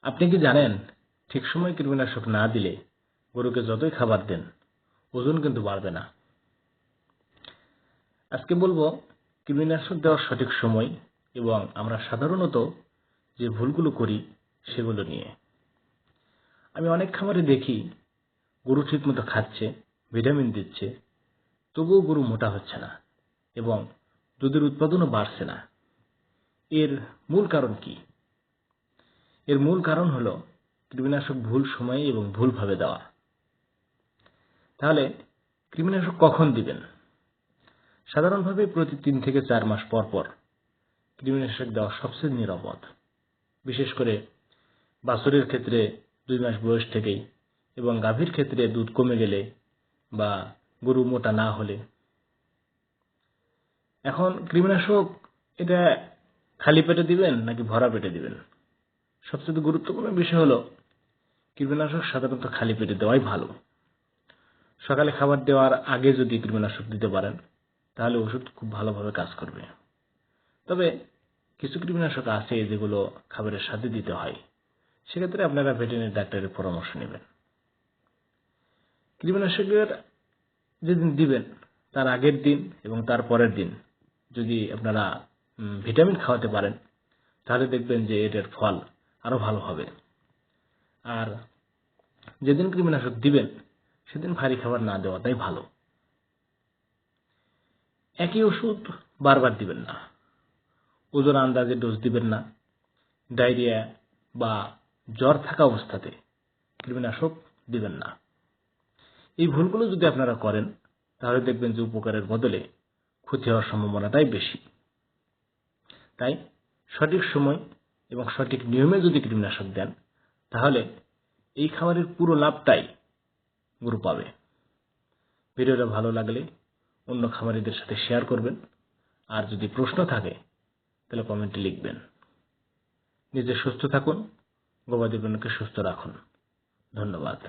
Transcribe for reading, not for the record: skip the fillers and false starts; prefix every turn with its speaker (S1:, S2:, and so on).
S1: আপনি কি জানেন ঠিক সময়ে কীটনাশক না দিলে গরুকে যতই খাবার দেন ওজন কিন্তু বাড়বে না। আজকে বলবো কীটনাশক দেওয়ার সঠিক সময় এবং আমরা সাধারণত যে ভুলগুলো করি সেগুলো নিয়ে। আমি অনেক খামারে দেখি গরু ঠিকমতো খাচ্ছে, ভিটামিন দিচ্ছে, তবুও গরু মোটা হচ্ছে না এবং দুধের উৎপাদনও বাড়ছে না। এর মূল কারণ কি? এর মূল কারণ হলো কীটনাশক ভুল সময়ে এবং ভুলভাবে দেওয়া। তাহলে কীটনাশক কখন দিবেন? সাধারণভাবে প্রতি ৩ থেকে ৪ মাস পর পর কীটনাশক দেওয়া সবচেয়ে নিরাপদ। বিশেষ করে বাছুরের ক্ষেত্রে ২ মাস বয়স থেকেই এবং গাভীর ক্ষেত্রে দুধ কমে গেলে বা গরু মোটা না হলে। এখন কীটনাশক এটা খালি পেটে দিবেন নাকি ভরা পেটে দিবেন? সবচেয়ে গুরুত্বপূর্ণ বিষয় হলো কীটনাশক সাধারণত খালি পেটে দেওয়াই ভালো। সকালে খাবার দেওয়ার আগে যদি কীটনাশক দিতে পারেন তাহলে ওষুধ খুব ভালোভাবে কাজ করবে। তবে কিছু কীটনাশক আছে যেগুলো খাবারের সাথে দিতে হয়, সেক্ষেত্রে আপনারা ভেটেরিনারি ডাক্তারের পরামর্শ নেবেন। কীটনাশকের যেদিন দিবেন তার আগের দিন এবং তার পরের দিন যদি আপনারা ভিটামিন খাওয়াতে পারেন তাহলে দেখবেন যে এটার ফল আরো ভালো হবে। আর যেদিন কীটনাশক দিবেন সেদিন ভারী খাবার না দেওয়াটাই ভালো। একই ওষুধ বারবার দিবেন না, ওজন আন্দাজে ডোজ দিবেন না, ডায়রিয়া বা জ্বর থাকা অবস্থাতে কীটনাশক দিবেন না। এই ভুলগুলো যদি আপনারা করেন তাহলে দেখবেন যে উপকারের বদলে ক্ষতি হওয়ার সম্ভাবনাটাই বেশি। তাই সঠিক সময় এবং সঠিক নিয়মে যদি কীটনাশক দেন তাহলে এই খাবারের পুরো লাভটাই গরু পাবে। ভিডিওটা ভালো লাগলে অন্য খামারিদের সাথে শেয়ার করবেন, আর যদি প্রশ্ন থাকে তাহলে কমেন্টে লিখবেন। নিজে সুস্থ থাকুন, গবাদি পশুকে সুস্থ রাখুন। ধন্যবাদ।